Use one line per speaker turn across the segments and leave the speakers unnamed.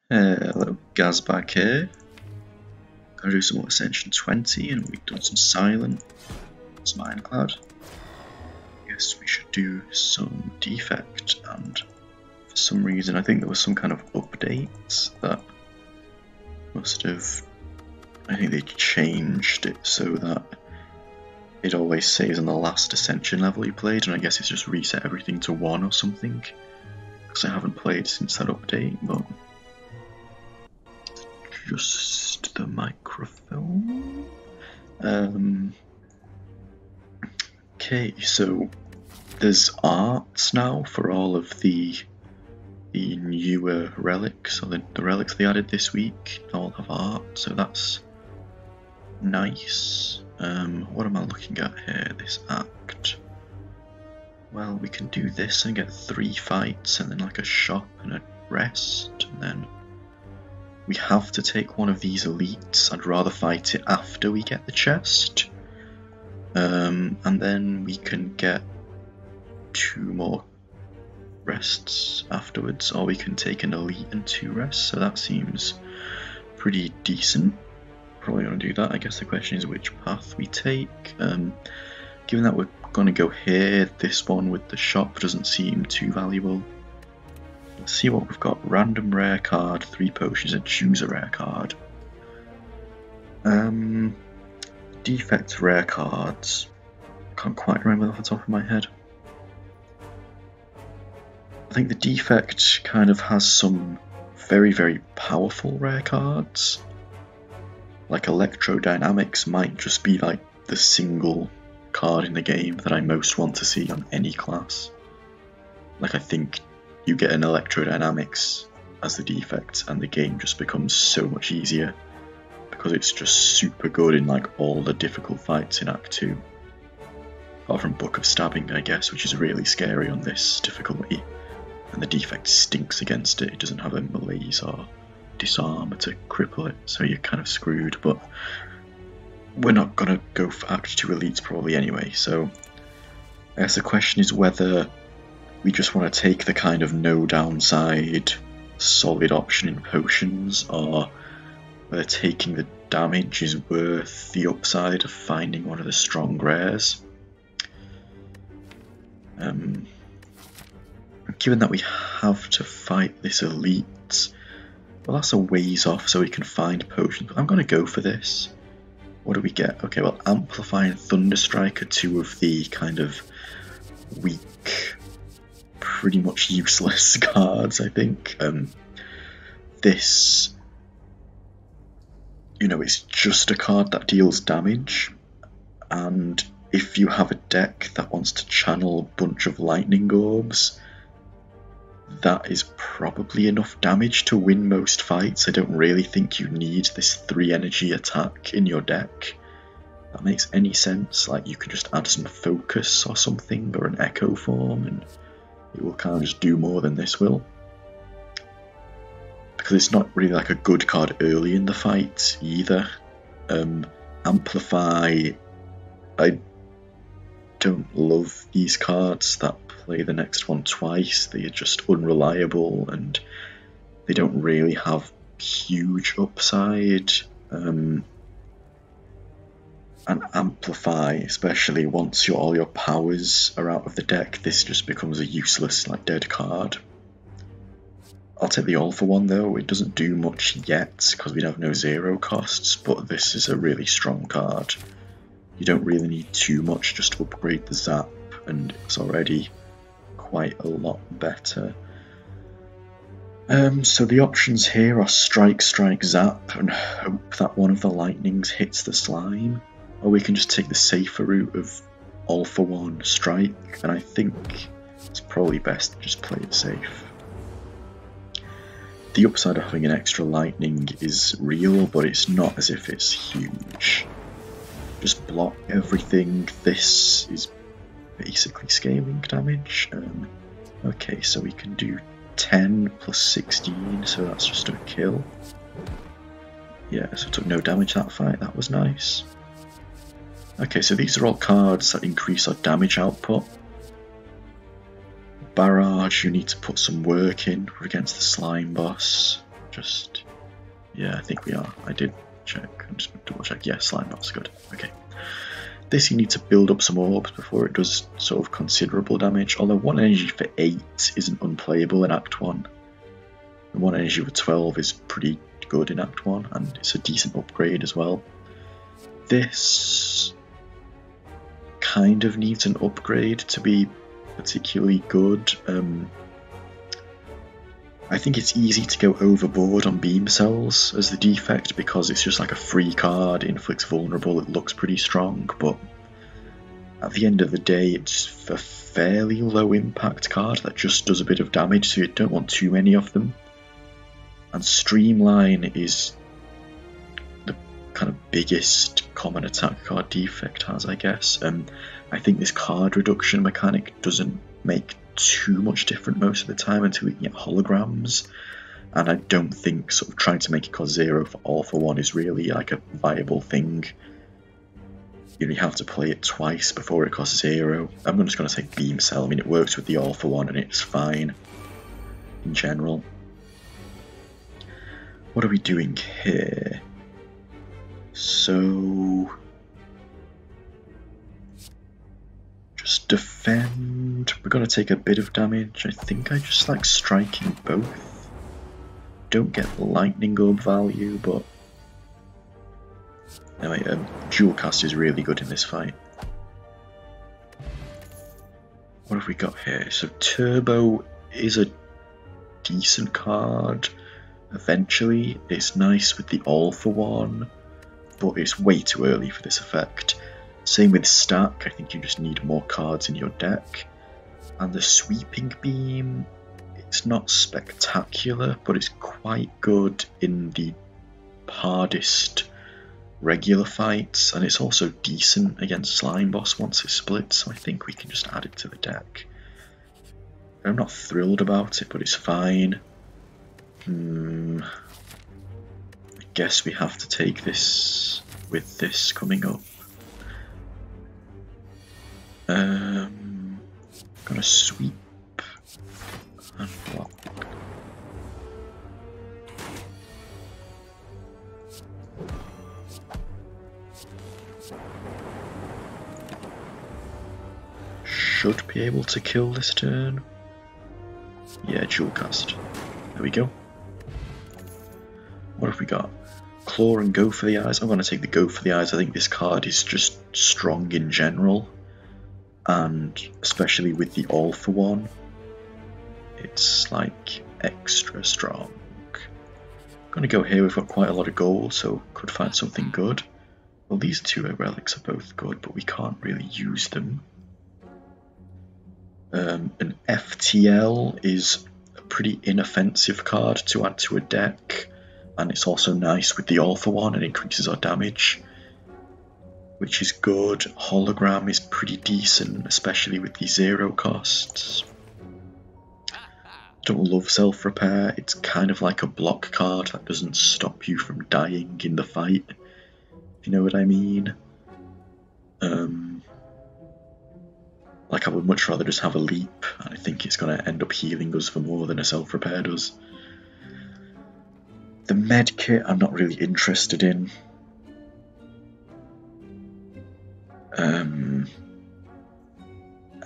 Hello, Gaz back here. Gonna do some more Ascension 20 and we've done some Silent, some Ironclad. Guess we should do some Defect, and for some reason I think there was some kind of updates that must have, I think they changed it so that it always saves on the last Ascension level you played, and I guess it's just reset everything to 1 or something, because I haven't played since that update, but just the microphone. Okay, so there's arts now for all of the newer relics, or the relics they added this week all have art, so that's nice. What am I looking at here, this act? Well, we can do this and get 3 fights and then like a shop and a rest, and then we have to take one of these elites. I'd rather fight it after we get the chest. And then we can get 2 more rests afterwards, or we can take an elite and 2 rests, so that seems pretty decent. Probably going to do that. I guess the question is which path we take. Given that we're going to go here, this one with the shop doesn't seem too valuable. Let's see what we've got. Random rare card, 3 potions, and choose a rare card. Defect rare cards. Can't quite remember off the top of my head. I think the Defect kind of has some very, very powerful rare cards. Like Electrodynamics might just be like the single card in the game that I most want to see on any class. Like, I think you get an Electrodynamics as the Defect and the game just becomes so much easier, because it's just super good in like all the difficult fights in Act 2. Apart from Book of Stabbing, I guess, which is really scary on this difficulty, and the Defect stinks against it. It doesn't have a malaise or disarm to cripple it, so you're kind of screwed, but we're not going to go for Act 2 elites probably anyway, so I guess the question is whether we just want to take the kind of no downside solid option in potions, or whether taking the damage is worth the upside of finding one of the strong rares. Given that we have to fight this elite, well, that's a ways off, so we can find potions, but I'm going to go for this. What do we get? Okay, well, Amplify and Thunderstrike are 2 of the kind of weak, pretty much useless cards, I think. This, you know, it's just a card that deals damage, and if you have a deck that wants to channel a bunch of lightning orbs, that is probably enough damage to win most fights. I don't really think you need this 3 energy attack in your deck. That makes any sense. Like, you can just add some focus or something, or an echo form, and it will kind of just do more than this will. Because it's not really like a good card early in the fight either. Amplify, I don't love these cards that play the next one twice. They are just unreliable and they don't really have huge upside. And Amplify, especially once all your powers are out of the deck, this just becomes a useless, like, dead card. I'll take the All for One though. It doesn't do much yet because we have no 0 costs, but this is a really strong card. You don't really need too much just to upgrade the Zap, and it's already quite a lot better. So the options here are Strike, Strike, Zap, and hope that one of the lightnings hits the slime. Or we can just take the safer route of All for One, Strike, and I think it's probably best to just play it safe. The upside of having an extra lightning is real, but it's not as if it's huge. Just block everything. This is basically scaling damage. Okay, so we can do 10 plus 16, so that's just a kill. Yeah, so it took no damage that fight. That was nice. Okay, so these are all cards that increase our damage output. Barrage, you need to put some work in against the slime boss. just... Yeah, I think we are. I did check. I'm just double check. Yeah, slime knot's good. Okay. This you need to build up some orbs before it does sort of considerable damage, although 1 energy for 8 isn't unplayable in Act 1. And 1 energy for 12 is pretty good in Act 1, and it's a decent upgrade as well. This kind of needs an upgrade to be particularly good. I think it's easy to go overboard on beam cells as the defect because it's just like a free card, inflicts vulnerable, it looks pretty strong, but at the end of the day it's a fairly low impact card that just does a bit of damage, so you don't want too many of them. And Streamline is the kind of biggest common attack card defect has, I guess. I think this card reduction mechanic doesn't make too much different most of the time until you can get holograms, and I don't think sort of trying to make it cost 0 for all for 1 is really like a viable thing. You really have to play it twice before it costs 0. I'm just going to say Beam Cell. I mean, it works with the all for 1 and it's fine in general. What are we doing here? So just defend. We're going to take a bit of damage. I think I just like striking both. Don't get lightning orb value, but anyway, dual cast is really good in this fight. What have we got here? So Turbo is a decent card. Eventually, it's nice with the all for 1, but it's way too early for this effect. Same with Stack, I think you just need more cards in your deck. And the Sweeping Beam, it's not spectacular, but it's quite good in the hardest regular fights, and it's also decent against Slime Boss once it splits, so I think we can just add it to the deck. I'm not thrilled about it, but it's fine. I guess we have to take this with this coming up. Gonna sweep and block. Should be able to kill this turn. Yeah, dual cast. There we go. What have we got? Claw and Go for the Eyes. I'm going to take the Go for the Eyes. I think this card is just strong in general, and especially with the all for 1, it's like extra strong. I'm going to go here. We've got quite a lot of gold, so could find something good. Well, these two relics are both good, but we can't really use them. An FTL is a pretty inoffensive card to add to a deck, and it's also nice with the all for 1 and increases our damage, which is good. Hologram is pretty decent, especially with the 0 costs. Don't love self-repair. It's kind of like a block card that doesn't stop you from dying in the fight, if you know what I mean. Like, I would much rather just have a leap, and I think it's going to end up healing us for more than a self-repair does. The medkit I'm not really interested in.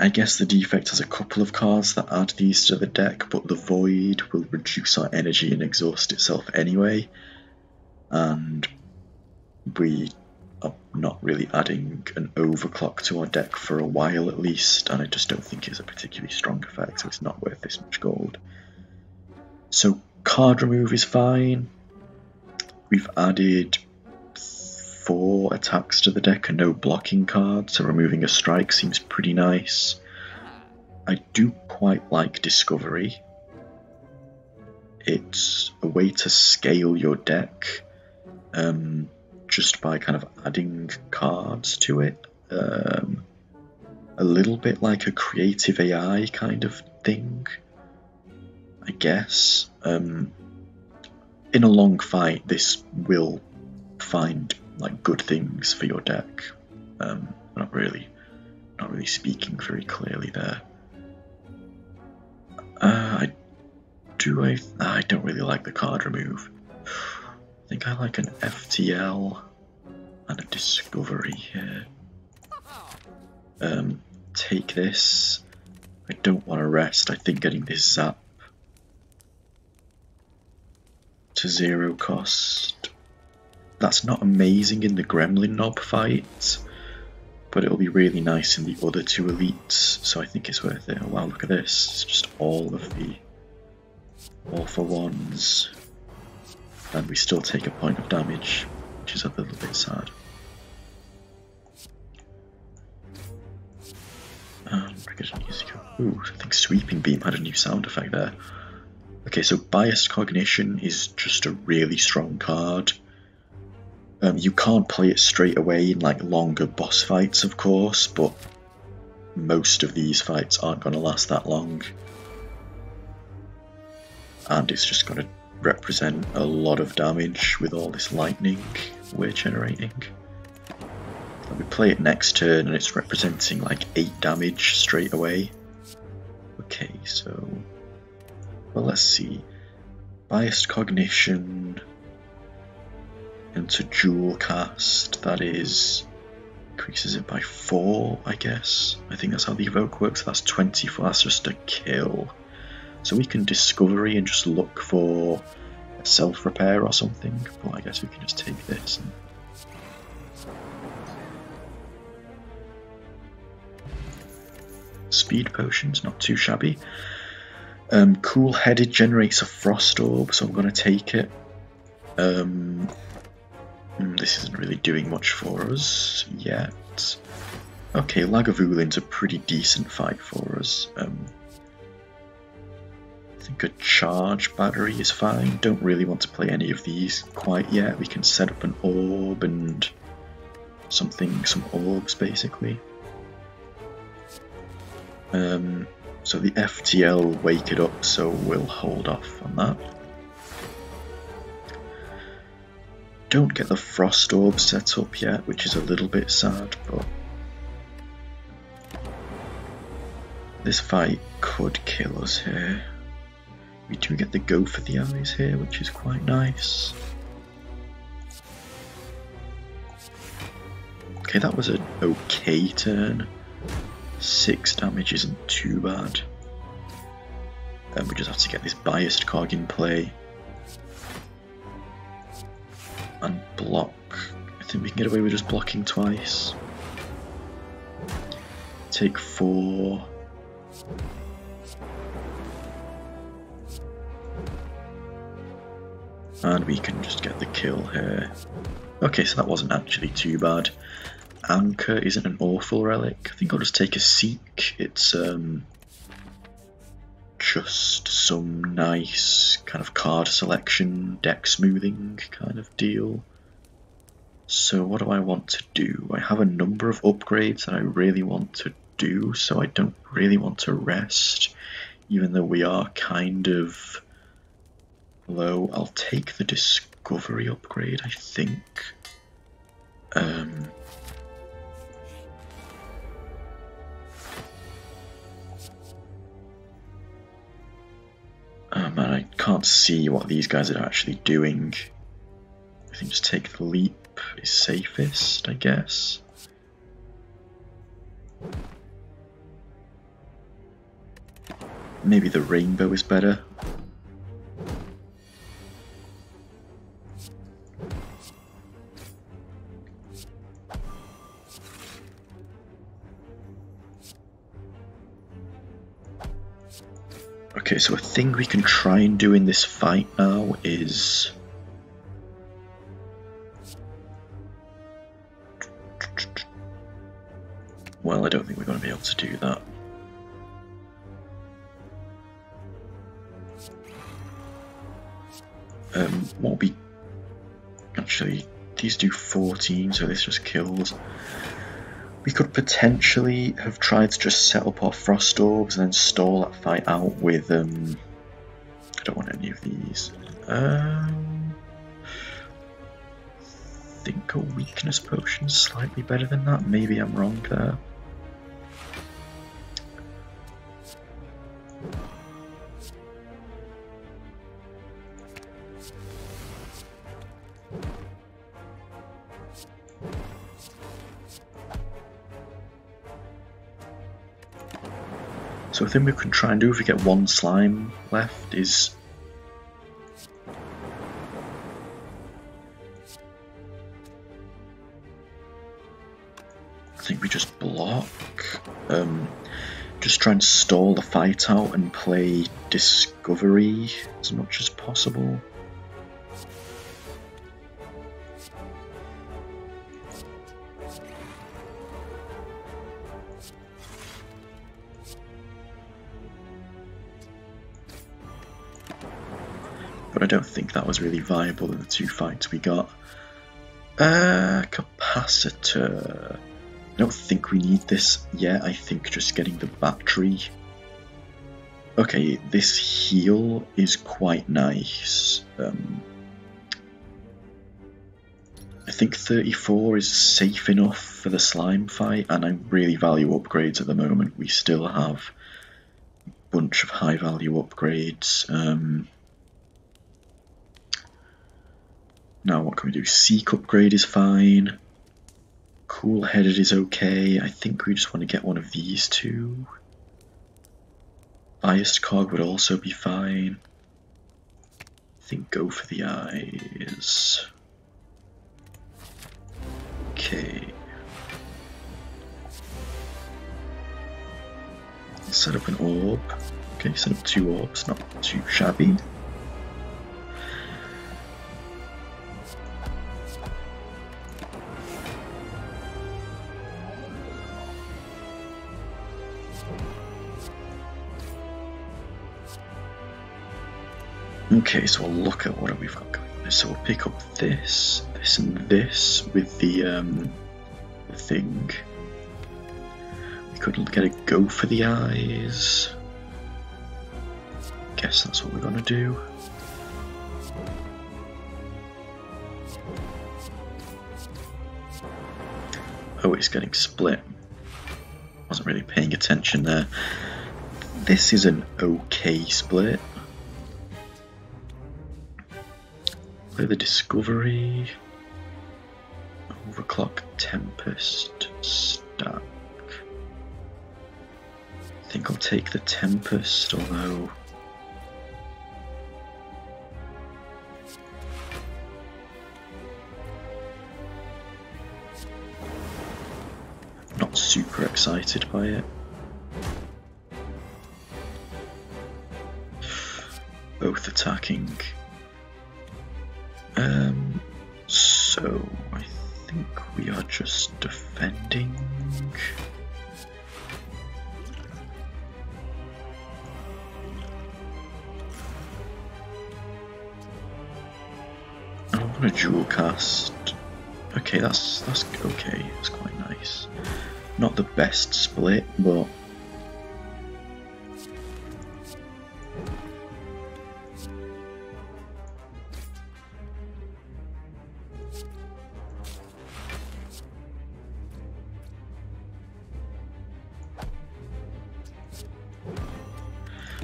I guess the defect has a couple of cards that add these to the deck, but the Void will reduce our energy and exhaust itself anyway, and we are not really adding an overclock to our deck for a while at least, and I just don't think it's a particularly strong effect, so it's not worth this much gold. So card remove is fine. We've added 4 attacks to the deck and no blocking cards, so removing a strike seems pretty nice. I do quite like Discovery. It's a way to scale your deck just by kind of adding cards to it. A little bit like a creative AI kind of thing, I guess. In a long fight, this will find like good things for your deck. Not really speaking very clearly there. I do I... I don't really like the card remove. I think I like an FTL and a Discovery here. Take this. I don't want to rest. I think getting this zap to 0 cost. That's not amazing in the Gremlin Knob fight, but it'll be really nice in the other 2 elites, so I think it's worth it. Oh, wow, look at this. It's just all of the all-for ones. And we still take a point of damage, which is a little bit sad. And we're getting music. Ooh, I think Sweeping Beam had a new sound effect there. Okay, so Biased Cognition is just a really strong card. You can't play it straight away in like longer boss fights, of course, but most of these fights aren't going to last that long. And it's just going to represent a lot of damage with all this lightning we're generating. We play it next turn and it's representing like 8 damage straight away. Okay, so... well, let's see. Biased Cognition into Dual Cast, that is... increases it by 4, I guess. I think that's how the evoke works. That's 24, that's just a kill. So we can Discovery and just look for a self-repair or something, but I guess we can just take this and... Speed Potion's not too shabby. Cool Headed generates a Frost Orb, so I'm going to take it. This isn't really doing much for us yet. Okay, Lagavulin's a pretty decent fight for us. I think a Charge Battery is fine. Don't really want to play any of these quite yet. We can set up an Orb and some orbs basically. So the FTL will wake it up, so we'll hold off on that. Don't get the Frost Orb set up yet, which is a little bit sad, but this fight could kill us here. We do get the Go for the Eyes here, which is quite nice. Okay, that was an okay turn. 6 damage isn't too bad. Then we just have to get this Biased Cog in play. And block. I think we can get away with just blocking twice. Take 4. And we can just get the kill here. Okay, so that wasn't actually too bad. Anchor isn't an awful relic. I think I'll just take a Seek. It's just some nice kind of card selection, deck smoothing kind of deal. So what do I want to do? I have a number of upgrades that I really want to do, so I don't really want to rest, even though we are kind of low. I'll take the Discovery upgrade, I think. Man, I can't see what these guys are actually doing. I think just take the leap is safest, I guess. Maybe the rainbow is better. Okay, so a thing we can try and do in this fight now is... well, I don't think we're going to be able to do that. What we... actually, these do 14, so this just kills. We could potentially have tried to just set up our Frost Orbs and then stall that fight out with, I don't want any of these. I think a Weakness Potion is slightly better than that. Maybe I'm wrong there. So the thing we can try and do if we get one slime left is I think we just block, just try and stall the fight out and play Discovery as much as possible. But I don't think that was really viable in the two fights we got. Capacitor. I don't think we need this yet. I think just getting the battery. Okay, this heal is quite nice. I think 34 is safe enough for the slime fight, and I really value upgrades at the moment. We still have a bunch of high value upgrades. Now what can we do? Seek upgrade is fine. Cool headed is okay. I think we just want to get one of these two. Biased cog would also be fine. I think go for the eyes. Okay. Set up an orb. Okay, set up 2 orbs, not too shabby. Okay, so we'll look at what we've got going. So we'll pick up this, this and this with the thing. We could get a go for the eyes. Guess that's what we're gonna do. Oh, it's getting split. Wasn't really paying attention there. This is an okay split. Play the Discovery, Overclock, Tempest, Stack. I think I'll take the Tempest, although not super excited by it. Both attacking. So I think we are just defending. I'm gonna dual cast. Okay, that's okay. That's quite nice. Not the best split, but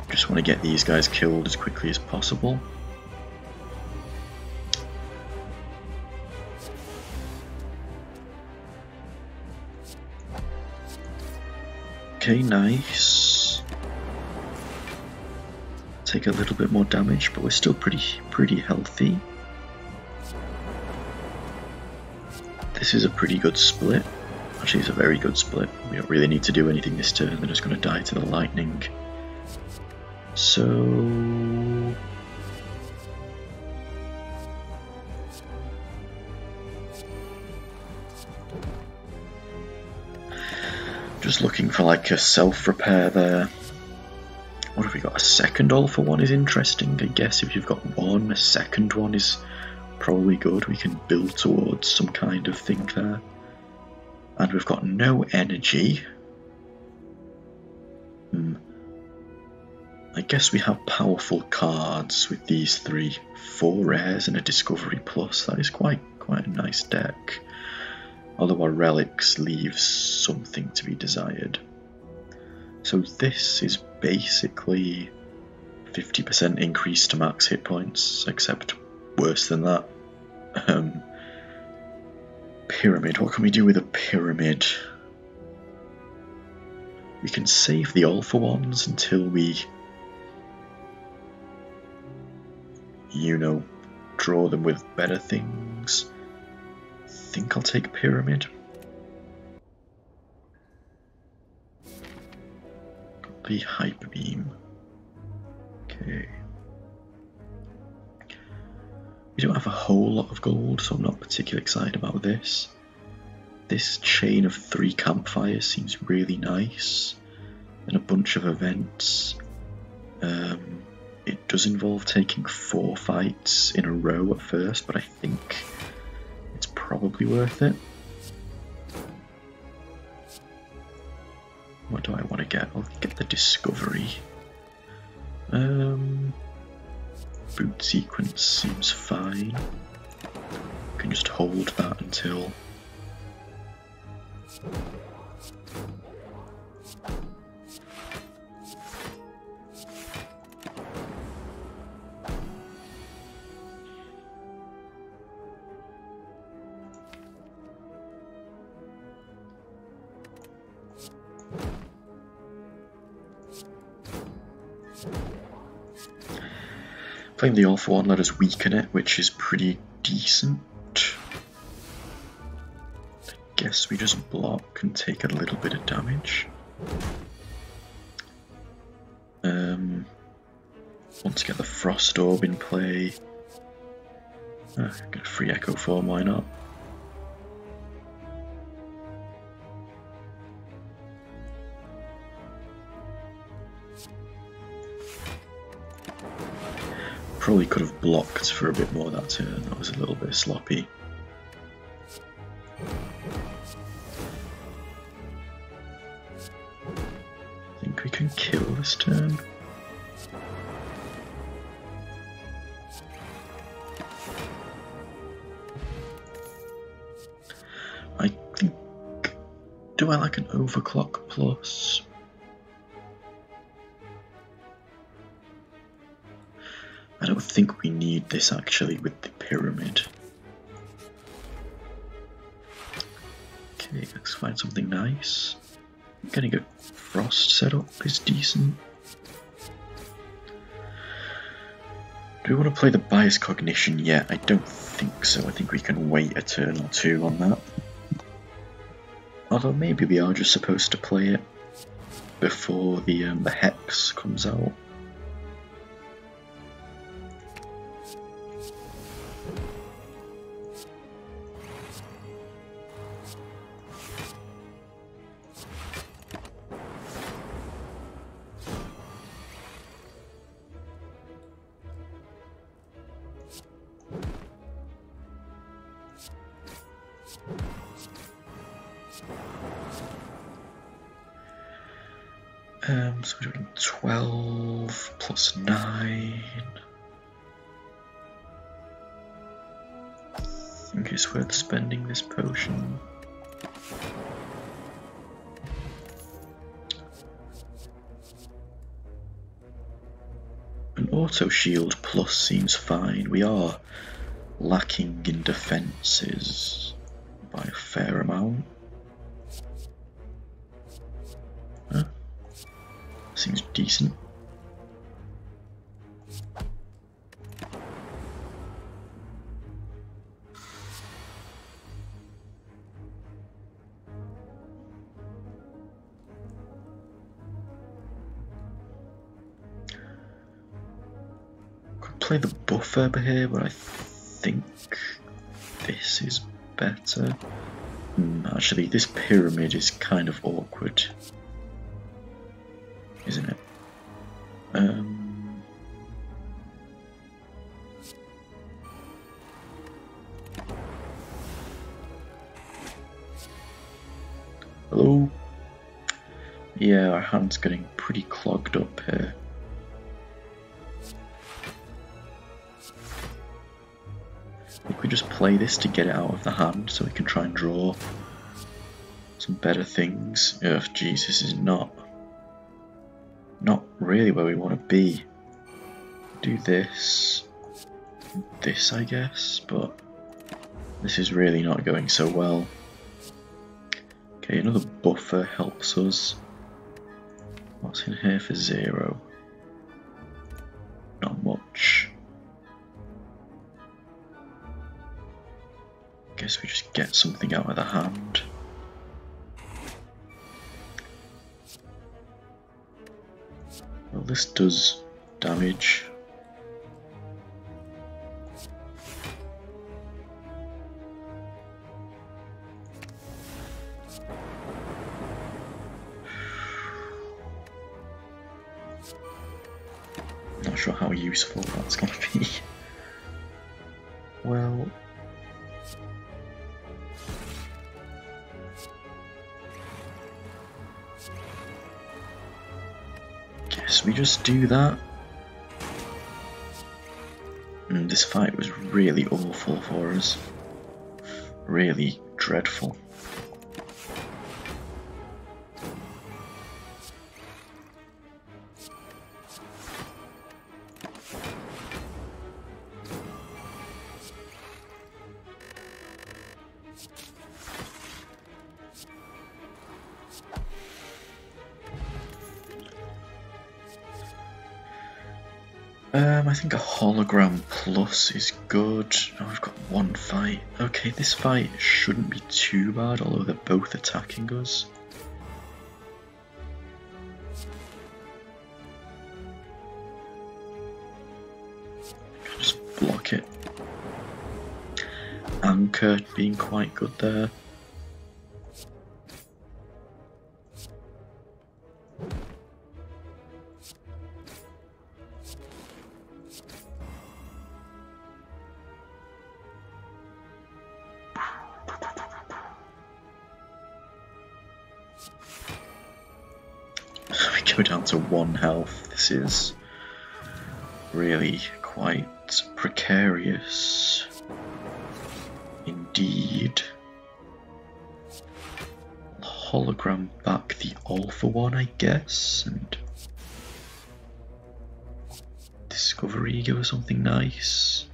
just want to get these guys killed as quickly as possible. Okay, nice. Take a little bit more damage, but we're still pretty healthy. This is a pretty good split. Actually, it's a very good split. We don't really need to do anything this turn. They're just going to die to the lightning. So just looking for like a self-repair there. What have we got? A second all for one is interesting. I guess if you've got one, a second one is probably good. We can build towards some kind of thing there. And we've got no energy. I guess we have powerful cards with these 3, 4 rares and a Discovery Plus. That is quite a nice deck. Although our relics leaves something to be desired. So this is basically 50% increase to max hit points, except worse than that. Pyramid. What can we do with a pyramid? We can save the all for ones until we, you know, draw them with better things. I think I'll take Pyramid. The Hyper Beam. Okay. We don't have a whole lot of gold, so I'm not particularly excited about this. This chain of 3 campfires seems really nice, and a bunch of events. It does involve taking 4 fights in a row at first, but I think it's probably worth it. What do I want to get? I'll get the Discovery. Boot sequence seems fine. I can just hold that until... Playing the all for one let us weaken it, which is pretty decent. I guess we just block and take a little bit of damage. Want to get the Frost Orb in play. Get a free Echo Form, why not? Probably could have blocked for a bit more that turn, that was a little bit sloppy. I think we can kill this turn. I think... do I like an Overclock plus? I don't think we need this actually with the Pyramid. Okay, let's find something nice. Getting a Frost setup is decent. Do we want to play the Bias Cognition yet? I don't think so. I think we can wait a turn or two on that. Although maybe we are just supposed to play it before the Hex comes out. So we're doing 12 plus 9. I think it's worth spending this potion. An auto shield plus seems fine. We are lacking in defences by a fair amount. Seems decent. Could play the buffer here, but I think this is better. Actually, this Pyramid is kind of awkward, isn't it? Hello? Yeah, our hand's getting pretty clogged up here. I think we just play this to get it out of the hand so we can try and draw some better things. Ugh, jeez, this is not really where we want to be. Do this, I guess, but this is really not going so well. Okay, another buffer helps us. What's in here for 0? Not much. Guess we just get something out of the hand. Well, this does damage. Not sure how useful that's going to be. Well, guess we just do that. This fight was really awful for us. Really dreadful. I think a hologram plus is good. Oh, we've got one fight. Okay, this fight shouldn't be too bad, although they're both attacking us. Just block it. Anchor being quite good there. We go down to 1 health. This is really quite precarious indeed. Hologram back the alpha one, I guess, and discovery give us something nice.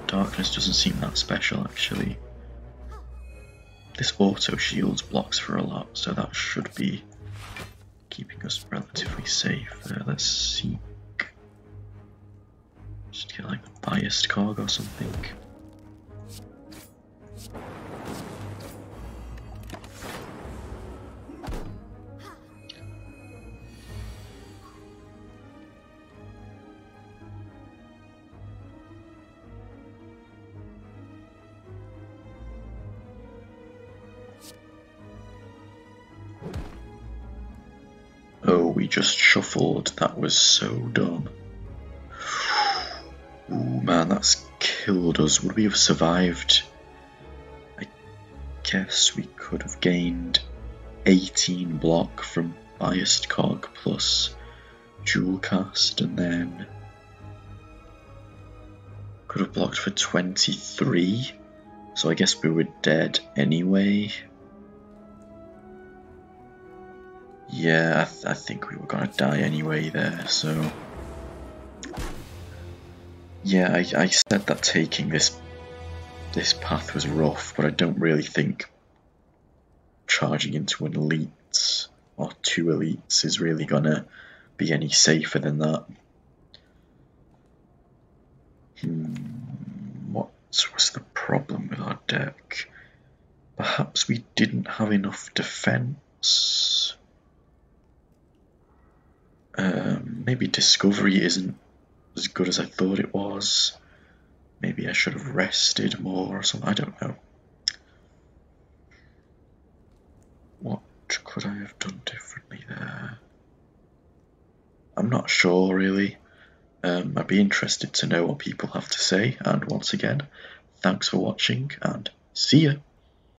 Darkness doesn't seem that special actually. This auto shields blocks for a lot, so that should be keeping us relatively safe. Let's seek. Just get like a biased cog or something. Oh, we just shuffled. That was so dumb. Ooh, man, that's killed us. Would we have survived? I guess we could have gained 18 block from biased cog plus dual cast, and then could have blocked for 23. So I guess we were dead anyway. Yeah, I think we were gonna die anyway there, so... Yeah, I said that taking this path was rough, but I don't really think charging into an elite or 2 elites is really gonna be any safer than that. What was the problem with our deck? Perhaps we didn't have enough defense. Maybe discovery isn't as good as I thought it was. Maybe I should have rested more or something, I don't know. What could I have done differently there? I'm not sure really. I'd be interested to know what people have to say, and once again, thanks for watching and see ya!